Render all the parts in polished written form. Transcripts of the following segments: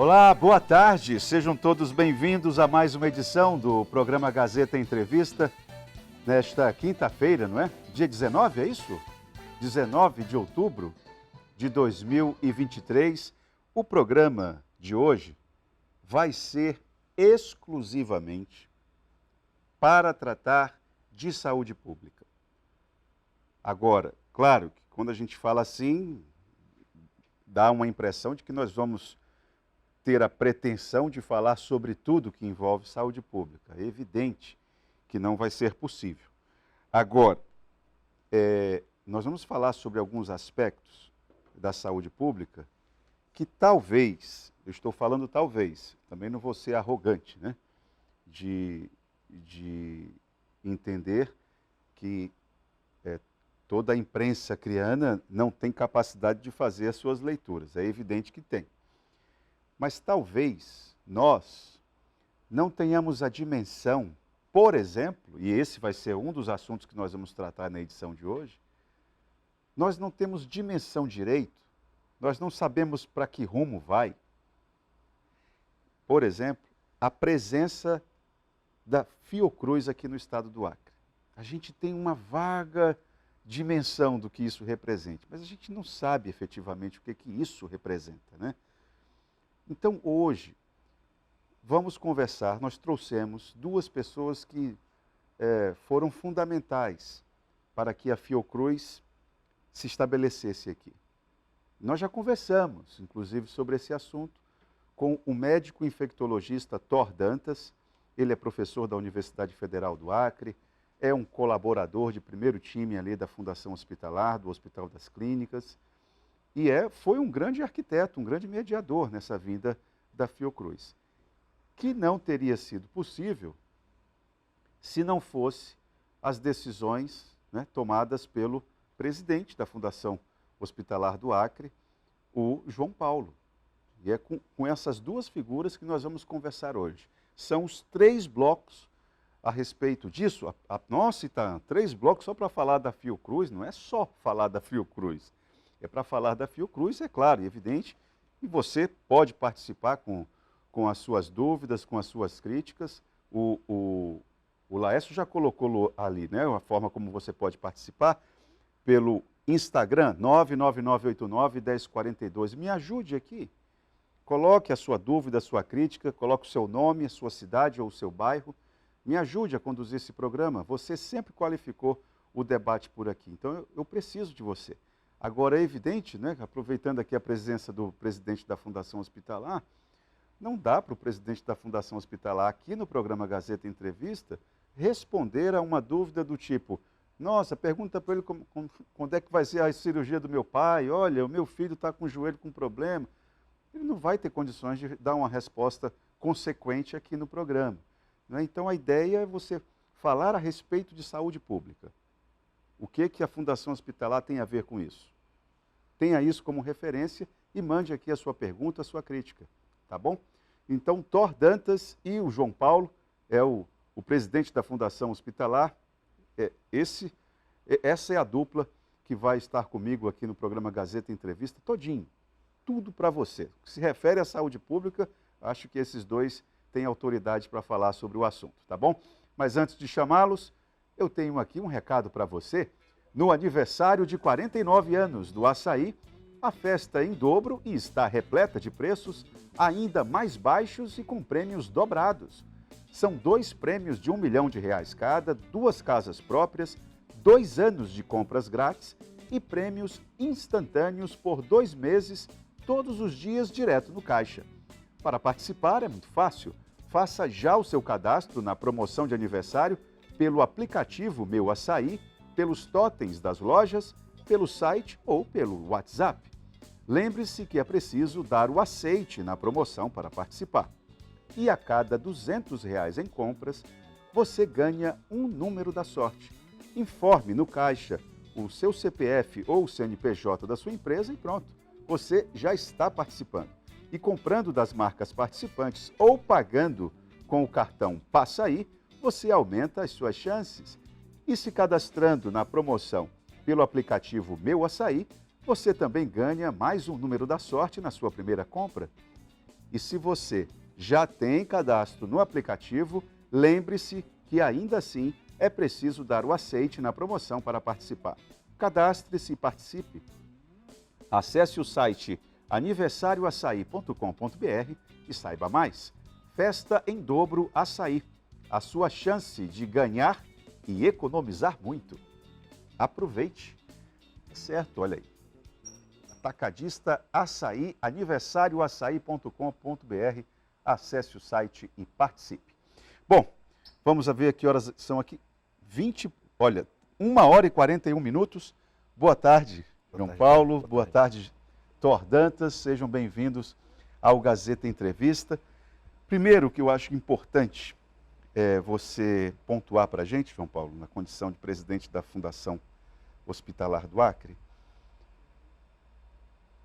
Olá, boa tarde. Sejam todos bem-vindos a mais uma edição do programa Gazeta Entrevista. Nesta quinta-feira, não é? Dia 19, é isso? 19 de outubro de 2023. O programa de hoje vai ser exclusivamente para tratar de saúde pública. Agora, claro que quando a gente fala assim, dá uma impressão de que nós vamos ter a pretensão de falar sobre tudo que envolve saúde pública. É evidente que não vai ser possível. Agora, nós vamos falar sobre alguns aspectos da saúde pública que talvez, eu estou falando talvez, também não vou ser arrogante, né? De entender que toda a imprensa criana não tem capacidade de fazer as suas leituras. É evidente que tem. Mas talvez nós não tenhamos a dimensão, por exemplo, e esse vai ser um dos assuntos que nós vamos tratar na edição de hoje, nós não temos dimensão direito, nós não sabemos para que rumo vai. Por exemplo, a presença da Fiocruz aqui no estado do Acre. A gente tem uma vaga dimensão do que isso representa, mas a gente não sabe efetivamente o que isso representa, né? Então, hoje, vamos conversar, nós trouxemos duas pessoas que foram fundamentais para que a Fiocruz se estabelecesse aqui. Nós já conversamos, inclusive, sobre esse assunto com o médico infectologista Thor Dantas. Ele é professor da Universidade Federal do Acre, é um colaborador de primeiro time ali da Fundação Hospitalar, do Hospital das Clínicas, e foi um grande arquiteto, um grande mediador nessa vinda da Fiocruz, que não teria sido possível se não fosse as decisões, né, tomadas pelo presidente da Fundação Hospitalar do Acre, o João Paulo. E é com essas duas figuras que nós vamos conversar hoje. São os 3 blocos a respeito disso. Nossa, Itaã, 3 blocos só para falar da Fiocruz, não é só falar da Fiocruz. É para falar da Fiocruz, é claro, e evidente, e você pode participar com as suas dúvidas, com as suas críticas. O Laércio já colocou ali, né, a forma como você pode participar pelo Instagram, 99989-1042. Me ajude aqui. Coloque a sua dúvida, a sua crítica, coloque o seu nome, a sua cidade ou o seu bairro. Me ajude a conduzir esse programa. Você sempre qualificou o debate por aqui, então eu preciso de você. Agora, é evidente, né, aproveitando aqui a presença do presidente da Fundação Hospitalar, não dá para o presidente da Fundação Hospitalar, aqui no programa Gazeta Entrevista, responder a uma dúvida do tipo: nossa, pergunta para ele quando é que vai ser a cirurgia do meu pai, olha, o meu filho está com o joelho com problema. Ele não vai ter condições de dar uma resposta consequente aqui no programa, né? Então, a ideia é você falar a respeito de saúde pública. O que a Fundação Hospitalar tem a ver com isso? Tenha isso como referência e mande aqui a sua pergunta, a sua crítica, tá bom? Então, Thor Dantas e o João Paulo, o presidente da Fundação Hospitalar, essa é a dupla que vai estar comigo aqui no programa Gazeta Entrevista todinho. Tudo para você. O que se refere à saúde pública, acho que esses dois têm autoridade para falar sobre o assunto, tá bom? Mas antes de chamá-los, eu tenho aqui um recado para você. No aniversário de 49 anos do Açaí, a festa é em dobro e está repleta de preços ainda mais baixos e com prêmios dobrados. São 2 prêmios de R$1 milhão cada, 2 casas próprias, 2 anos de compras grátis e prêmios instantâneos por 2 meses, todos os dias direto no caixa. Para participar é muito fácil. Faça já o seu cadastro na promoção de aniversário pelo aplicativo Meu Açaí, pelos totens das lojas, pelo site ou pelo WhatsApp. Lembre-se que é preciso dar o aceite na promoção para participar. E a cada R$200 em compras, você ganha um número da sorte. Informe no caixa o seu CPF ou o CNPJ da sua empresa e pronto, você já está participando. E comprando das marcas participantes ou pagando com o cartão Passa Aí, você aumenta as suas chances. E se cadastrando na promoção pelo aplicativo Meu Açaí, você também ganha mais um número da sorte na sua primeira compra. E se você já tem cadastro no aplicativo, lembre-se que ainda assim é preciso dar o aceite na promoção para participar. Cadastre-se e participe. Acesse o site aniversarioaçaí.com.br e saiba mais. Festa em dobro Açaí. A sua chance de ganhar e economizar muito. Aproveite. Certo, olha aí. Atacadista Açaí, aniversarioaçaí.com.br. Acesse o site e participe. Bom, vamos ver que horas são aqui. 1h41. Boa tarde, João Paulo. Boa tarde, Thor Dantas. Sejam bem-vindos ao Gazeta Entrevista. Primeiro, o que eu acho importante é você pontuar para a gente, João Paulo, na condição de presidente da Fundação Hospitalar do Acre,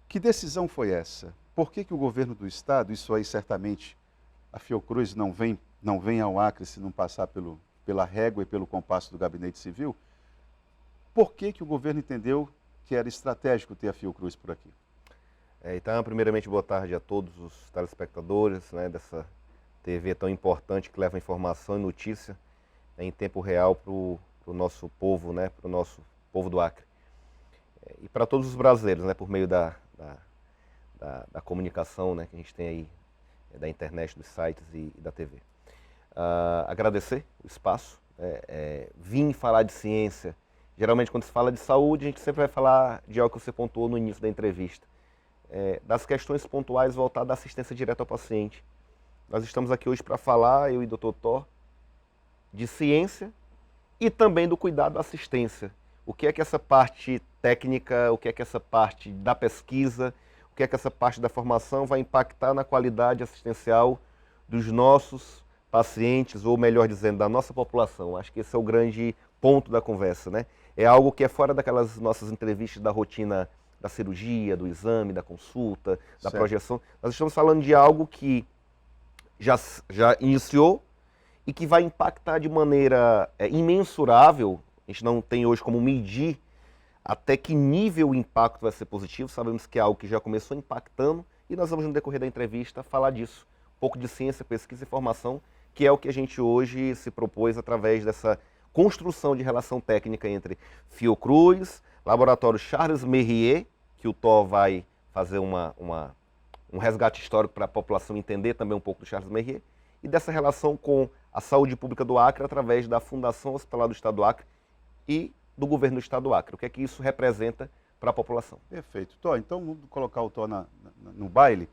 que decisão foi essa? Por que o governo do Estado, isso aí certamente a Fiocruz não vem ao Acre se não passar pela régua e pelo compasso do Gabinete Civil, por que o governo entendeu que era estratégico ter a Fiocruz por aqui? Então, primeiramente, boa tarde a todos os telespectadores, né, dessa TV tão importante que leva informação e notícia, né, em tempo real para o nosso povo, né, para o nosso povo do Acre. E para todos os brasileiros, né, por meio da comunicação, né, que a gente tem aí, da internet, dos sites e da TV. Agradecer o espaço, vim falar de ciência. Geralmente, quando se fala de saúde, a gente sempre vai falar de algo que você pontuou no início da entrevista, das questões pontuais voltadas à assistência direta ao paciente. Nós estamos aqui hoje para falar, eu e o Dr. Thor, de ciência e também do cuidado da assistência. O que é que essa parte técnica, o que é que essa parte da pesquisa, o que é que essa parte da formação vai impactar na qualidade assistencial dos nossos pacientes, ou melhor dizendo, da nossa população. Acho que esse é o grande ponto da conversa, né? É algo que é fora daquelas nossas entrevistas da rotina da cirurgia, do exame, da consulta, da projeção. Nós estamos falando de algo que já iniciou e que vai impactar de maneira imensurável. A gente não tem hoje como medir até que nível o impacto vai ser positivo. Sabemos que é algo que já começou impactando e nós vamos, no decorrer da entrevista, falar disso. Um pouco de ciência, pesquisa e formação, que é o que a gente hoje se propôs através dessa construção de relação técnica entre Fiocruz, Laboratório Charles Mérier, que o Thor vai fazer um resgate histórico para a população entender também um pouco do Charles Mérier, e dessa relação com a saúde pública do Acre através da Fundação Hospitalar do Estado do Acre e do governo do Estado do Acre. O que é que isso representa para a população? Perfeito. Thor, então vamos colocar o Thor no baile.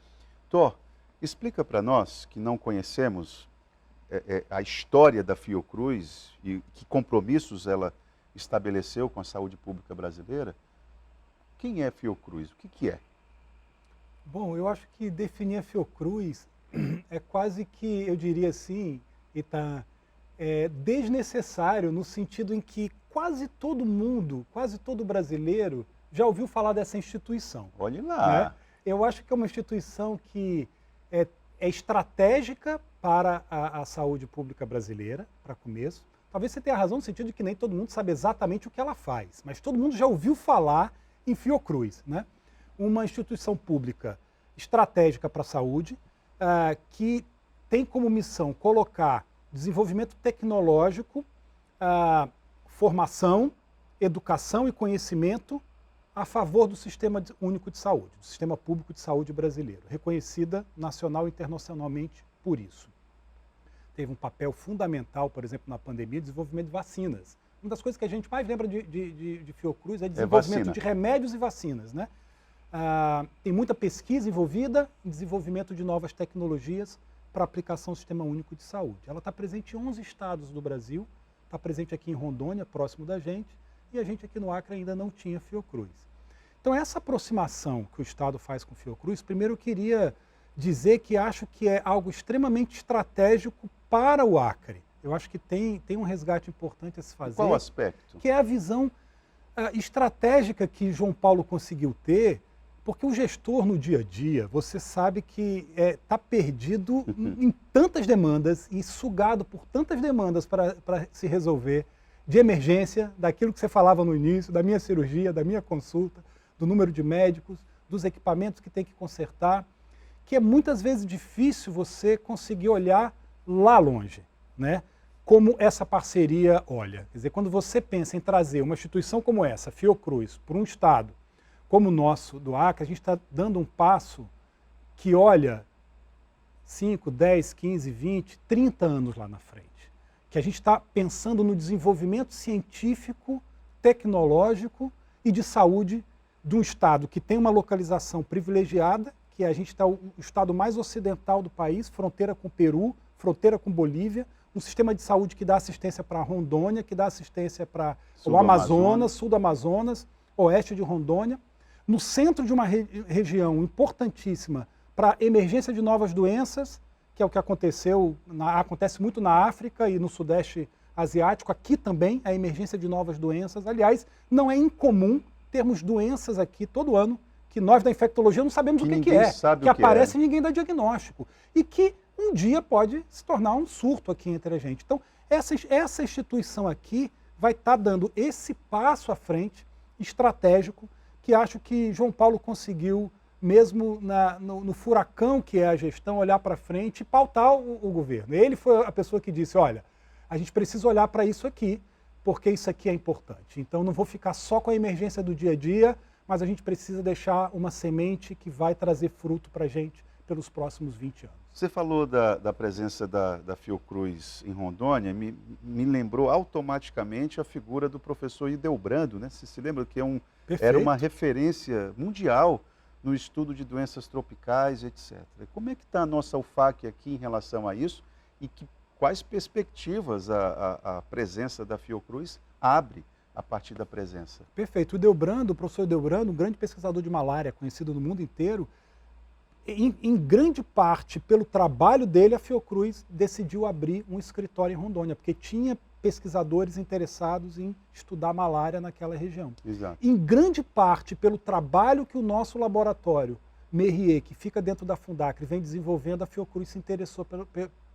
Thor, explica para nós que não conhecemos a história da Fiocruz e que compromissos ela estabeleceu com a saúde pública brasileira. Quem é Fiocruz? O que é? Bom, eu acho que definir a Fiocruz é quase que, eu diria assim, Ita, desnecessário no sentido em que quase todo mundo, quase todo brasileiro já ouviu falar dessa instituição. Olhe lá. Né? Eu acho que é uma instituição que é estratégica para a saúde pública brasileira, para começo. Talvez você tenha razão no sentido de que nem todo mundo sabe exatamente o que ela faz, mas todo mundo já ouviu falar em Fiocruz, né? Uma instituição pública estratégica para a saúde, que tem como missão colocar desenvolvimento tecnológico, formação, educação e conhecimento a favor do Sistema Único de Saúde, do Sistema Público de Saúde brasileiro, reconhecida nacional e internacionalmente por isso. Teve um papel fundamental, por exemplo, na pandemia, desenvolvimento de vacinas. Uma das coisas que a gente mais lembra de Fiocruz é desenvolvimento de remédios e vacinas, né? Tem muita pesquisa envolvida em desenvolvimento de novas tecnologias para aplicação do Sistema Único de Saúde. Ela está presente em 11 estados do Brasil, está presente aqui em Rondônia, próximo da gente, e a gente aqui no Acre ainda não tinha Fiocruz. Então essa aproximação que o Estado faz com Fiocruz, primeiro eu queria dizer que acho que é algo extremamente estratégico para o Acre. Eu acho que tem um resgate importante a se fazer. Qual aspecto? Que é a visão estratégica que João Paulo conseguiu ter, porque o gestor no dia a dia, você sabe que está perdido em tantas demandas e sugado por tantas demandas para se resolver, de emergência, daquilo que você falava no início, da minha cirurgia, da minha consulta, do número de médicos, dos equipamentos que tem que consertar, que é muitas vezes difícil você conseguir olhar lá longe, né? Como essa parceria olha. Quer dizer, quando você pensa em trazer uma instituição como essa, Fiocruz, para um estado como o nosso, do Acre, a gente está dando um passo que olha 5, 10, 15, 20, 30 anos lá na frente. Que a gente está pensando no desenvolvimento científico, tecnológico e de saúde de um estado que tem uma localização privilegiada, que a gente está o estado mais ocidental do país, fronteira com o Peru, fronteira com Bolívia, um sistema de saúde que dá assistência para Rondônia, que dá assistência para o Amazonas, sul do Amazonas, oeste de Rondônia, no centro de uma região importantíssima para emergência de novas doenças, que é o que acontece muito na África e no Sudeste Asiático, aqui também a emergência de novas doenças. Aliás, não é incomum termos doenças aqui todo ano, que nós da infectologia não sabemos o que é, que aparece e ninguém dá diagnóstico, e que um dia pode se tornar um surto aqui entre a gente. Então, essa instituição aqui vai estar dando esse passo à frente estratégico que acho que João Paulo conseguiu, mesmo no furacão que é a gestão, olhar para frente e pautar o governo. Ele foi a pessoa que disse, olha, a gente precisa olhar para isso aqui, porque isso aqui é importante. Então não vou ficar só com a emergência do dia a dia, mas a gente precisa deixar uma semente que vai trazer fruto para a gente pelos próximos 20 anos. Você falou da presença da Fiocruz em Rondônia, me lembrou automaticamente a figura do professor Hildebrando, né? Você se lembra que era uma referência mundial no estudo de doenças tropicais, etc. Como é que está a nossa UFAC aqui em relação a isso e quais perspectivas a presença da Fiocruz abre a partir da presença? Perfeito. O professor Hildebrando, um grande pesquisador de malária, conhecido no mundo inteiro, em grande parte pelo trabalho dele, a Fiocruz decidiu abrir um escritório em Rondônia, porque tinha pesquisadores interessados em estudar malária naquela região. Exato. Em grande parte pelo trabalho que o nosso laboratório, Merrier, que fica dentro da Fundacre, vem desenvolvendo, a Fiocruz se interessou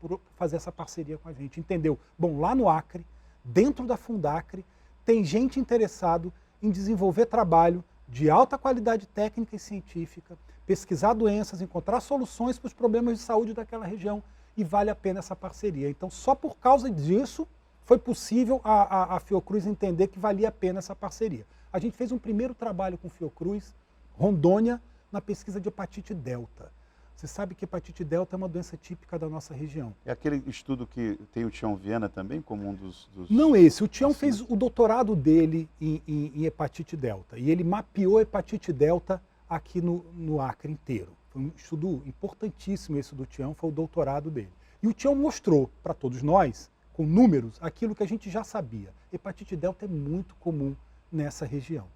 por fazer essa parceria com a gente. Entendeu? Bom, lá no Acre, dentro da Fundacre, tem gente interessado em desenvolver trabalho de alta qualidade técnica e científica, pesquisar doenças, encontrar soluções para os problemas de saúde daquela região, e vale a pena essa parceria. Então, só por causa disso, foi possível a Fiocruz entender que valia a pena essa parceria. A gente fez um primeiro trabalho com Fiocruz, Rondônia, na pesquisa de hepatite delta. Você sabe que hepatite delta é uma doença típica da nossa região. É aquele estudo que tem o Tião Viana também como um dos... Não esse, o Tião fez o doutorado dele em hepatite delta, e ele mapeou a hepatite delta aqui no Acre inteiro. Foi um estudo importantíssimo esse do Tião, foi o doutorado dele. E o Tião mostrou para todos nós, com números, aquilo que a gente já sabia. Hepatite delta é muito comum nessa região.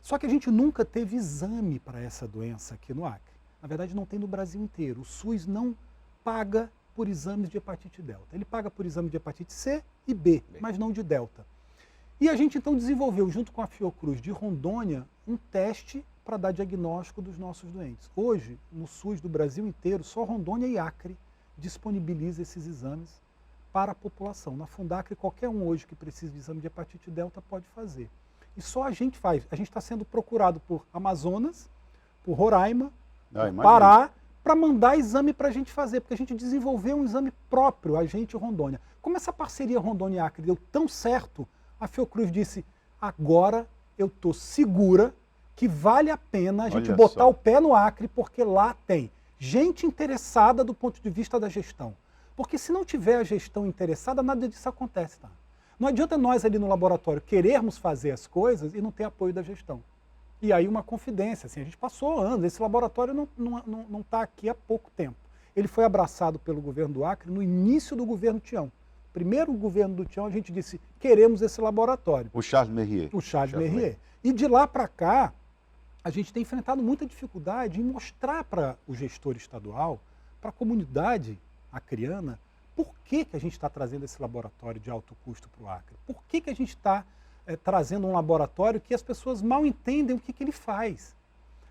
Só que a gente nunca teve exame para essa doença aqui no Acre. Na verdade, não tem no Brasil inteiro. O SUS não paga por exames de hepatite delta. Ele paga por exame de hepatite C e B, mas não de delta. E a gente então desenvolveu, junto com a Fiocruz de Rondônia, um teste para dar diagnóstico dos nossos doentes. Hoje, no SUS do Brasil inteiro, só Rondônia e Acre disponibiliza esses exames para a população. Na Fundacre, qualquer um hoje que precise de exame de hepatite delta pode fazer. E só a gente faz. A gente está sendo procurado por Amazonas, por Roraima, por Pará, para mandar exame para a gente fazer, porque a gente desenvolveu um exame próprio, a gente Rondônia. Como essa parceria Rondônia e Acre deu tão certo, a Fiocruz disse, agora eu estou segura que vale a pena a gente botar o pé no Acre, porque lá tem gente interessada do ponto de vista da gestão. Porque se não tiver a gestão interessada, nada disso acontece. Tá? Não adianta nós ali no laboratório querermos fazer as coisas e não ter apoio da gestão. E aí uma confidência, assim, a gente passou anos, esse laboratório não está aqui há pouco tempo. Ele foi abraçado pelo governo do Acre no início do governo Tião. Primeiro governo do Tião, a gente disse, queremos esse laboratório. O Charles Merrier. O Charles Merrier. E de lá para cá, a gente tem enfrentado muita dificuldade em mostrar para o gestor estadual, para a comunidade acreana, por que a gente está trazendo esse laboratório de alto custo para o Acre? Por que a gente está trazendo um laboratório que as pessoas mal entendem o que ele faz?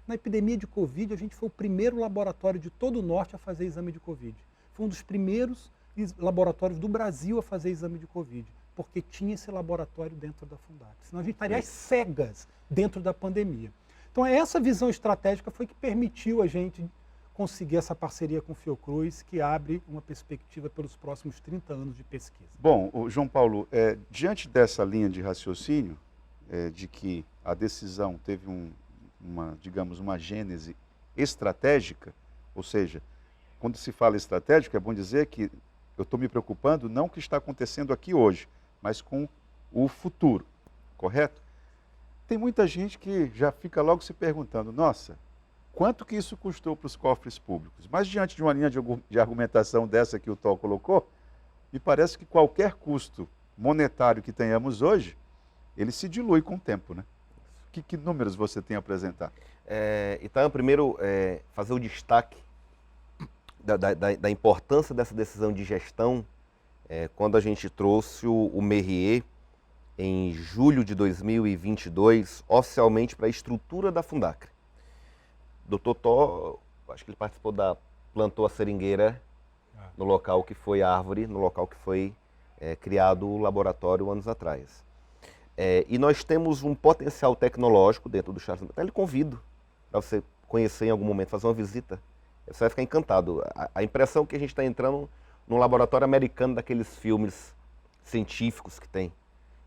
Na epidemia de Covid, a gente foi o primeiro laboratório de todo o Norte a fazer exame de Covid. Foi um dos primeiros laboratórios do Brasil a fazer exame de Covid, porque tinha esse laboratório dentro da Fundacre. Senão a gente estaria às cegas dentro da pandemia. Então essa visão estratégica foi que permitiu a gente conseguir essa parceria com o Fiocruz, que abre uma perspectiva pelos próximos 30 anos de pesquisa. Bom, João Paulo, diante dessa linha de raciocínio, de que a decisão teve digamos, uma gênese estratégica, ou seja, quando se fala estratégico, é bom dizer que eu estou me preocupando não com o que está acontecendo aqui hoje, mas com o futuro, correto? Tem muita gente que já fica logo se perguntando, nossa, quanto que isso custou para os cofres públicos? Mas diante de uma linha de argumentação dessa que o Tó colocou, me parece que qualquer custo monetário que tenhamos hoje, ele se dilui com o tempo, né? Que números você tem a apresentar? Então, primeiro, fazer o destaque da importância dessa decisão de gestão, quando a gente trouxe o Merrier, em julho de 2022, oficialmente para a estrutura da Fundacre. Dr. Tó, acho que ele plantou a seringueira no local que foi árvore, no local que foi criado o laboratório anos atrás. E nós temos um potencial tecnológico dentro do Charles. Até lhe convido para você conhecer em algum momento, fazer uma visita. Você vai ficar encantado. A impressão que a gente está entrando num laboratório americano daqueles filmes científicos que tem.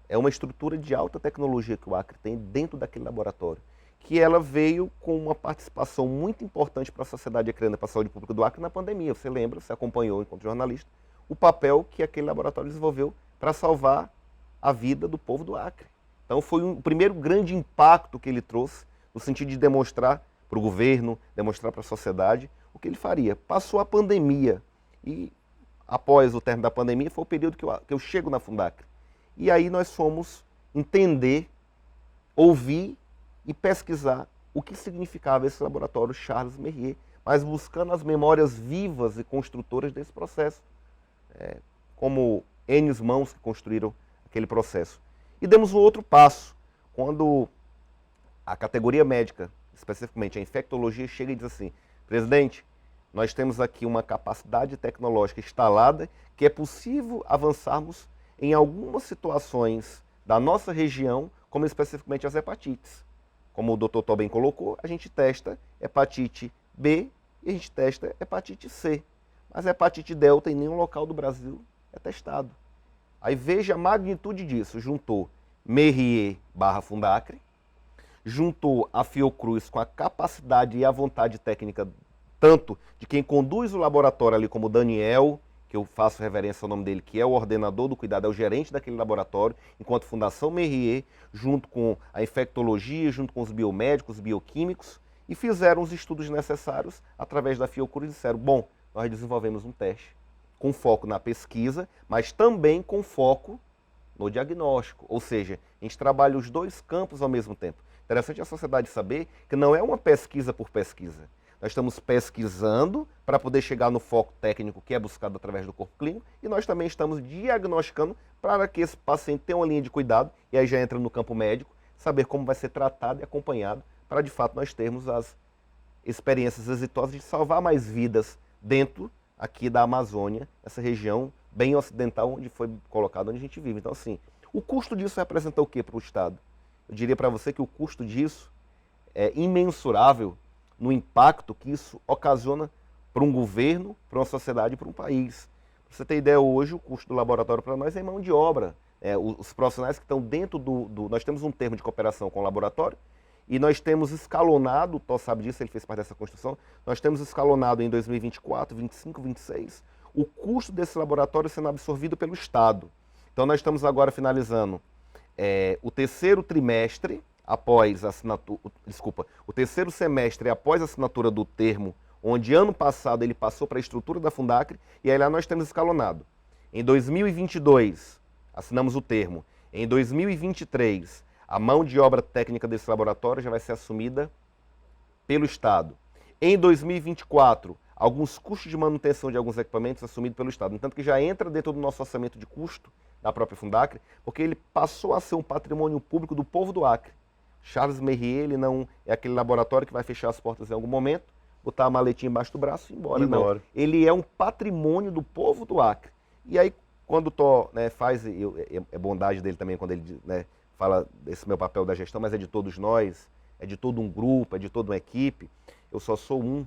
É uma estrutura de alta tecnologia que o Acre tem dentro daquele laboratório, que ela veio com uma participação muito importante para a Sociedade Acreana para a Saúde Pública do Acre na pandemia. Você lembra, você acompanhou enquanto jornalista, o papel que aquele laboratório desenvolveu para salvar a vida do povo do Acre. Então foi o primeiro grande impacto que ele trouxe, no sentido de demonstrar para o governo, demonstrar para a sociedade o que ele faria. Passou a pandemia e, após o término da pandemia, foi o período que eu chego na Fundacre. E aí nós fomos entender, ouvir e pesquisar o que significava esse laboratório Charles Merrier, mas buscando as memórias vivas e construtoras desse processo, como N mãos que construíram aquele processo. E demos um outro passo, quando a categoria médica, especificamente a infectologia, chega e diz assim, presidente, nós temos aqui uma capacidade tecnológica instalada que é possível avançarmos em algumas situações da nossa região, como especificamente as hepatites. Como o Dr. Tó bem colocou, a gente testa hepatite B e a gente testa hepatite C. Mas a hepatite delta em nenhum local do Brasil é testado. Aí veja a magnitude disso. Juntou Merrier / Fundacre, juntou a Fiocruz com a capacidade e a vontade técnica tanto de quem conduz o laboratório ali, como o Daniel, que eu faço reverência ao nome dele, que é o ordenador do cuidado, é o gerente daquele laboratório, enquanto Fundação Merrier, junto com a infectologia, junto com os biomédicos, bioquímicos, e fizeram os estudos necessários através da Fiocruz e disseram, bom, nós desenvolvemos um teste com foco na pesquisa, mas também com foco no diagnóstico, ou seja, a gente trabalha os dois campos ao mesmo tempo. Interessante a sociedade saber que não é uma pesquisa por pesquisa. Nós estamos pesquisando para poder chegar no foco técnico que é buscado através do corpo clínico e nós também estamos diagnosticando para que esse paciente tenha uma linha de cuidado, e aí já entra no campo médico, saber como vai ser tratado e acompanhado para de fato nós termos as experiências exitosas de salvar mais vidas dentro aqui da Amazônia, essa região bem ocidental onde foi colocado, onde a gente vive. Então assim, o custo disso representa o que para o Estado? Eu diria para você que o custo disso é imensurável no impacto que isso ocasiona para um governo, para uma sociedade e para um país. Para você ter ideia, hoje o custo do laboratório para nós é mão de obra. Os profissionais que estão dentro nós temos um termo de cooperação com o laboratório e nós temos escalonado, o Tó sabe disso, ele fez parte dessa construção, nós temos escalonado em 2024, 25, 26, o custo desse laboratório sendo absorvido pelo Estado. Então nós estamos agora finalizando o terceiro trimestre, após a assinatura, o terceiro semestre após a assinatura do termo, onde ano passado ele passou para a estrutura da Fundacre, e aí lá nós temos escalonado. Em 2022, assinamos o termo. Em 2023, a mão de obra técnica desse laboratório já vai ser assumida pelo Estado. Em 2024, alguns custos de manutenção de alguns equipamentos assumidos pelo Estado. No entanto que já entra dentro do nosso orçamento de custo da própria Fundacre, porque ele passou a ser um patrimônio público do povo do Acre. Charles Merrier, ele não é aquele laboratório que vai fechar as portas em algum momento, botar a maletinha embaixo do braço e ir embora. Não. Ele é um patrimônio do povo do Acre. E aí, quando o Tó faz, é bondade dele também quando ele fala desse meu papel da gestão, mas é de todos nós, é de todo um grupo, é de toda uma equipe, eu só sou um.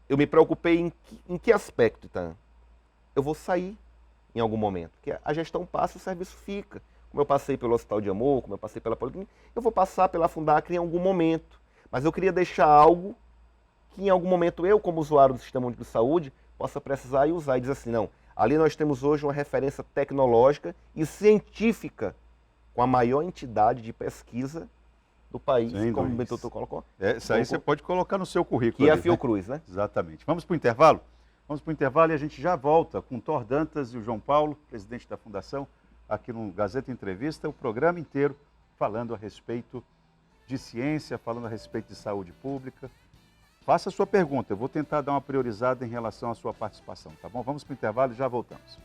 eu me preocupei em que aspecto, Itan? Eu vou sair em algum momento, porque a gestão passa e o serviço fica. Como eu passei pelo Hospital de Amor, como eu passei pela Policlínica, eu vou passar pela Fundacre em algum momento. Mas eu queria deixar algo que em algum momento eu, como usuário do Sistema Único de Saúde, possa precisar e usar. E dizer assim, não, ali nós temos hoje uma referência tecnológica e científica com a maior entidade de pesquisa do país, como o doutor colocou. Isso aí você pode colocar no seu currículo. Que é ali, a Fiocruz, né? Exatamente. Vamos para o intervalo? Vamos para o intervalo e a gente já volta com o Thor Dantas e o João Paulo, presidente da Fundação, aqui no Gazeta Entrevista, o programa inteiro falando a respeito de ciência, falando a respeito de saúde pública. Faça a sua pergunta, eu vou tentar dar uma priorizada em relação à sua participação, tá bom? Vamos para o intervalo e já voltamos.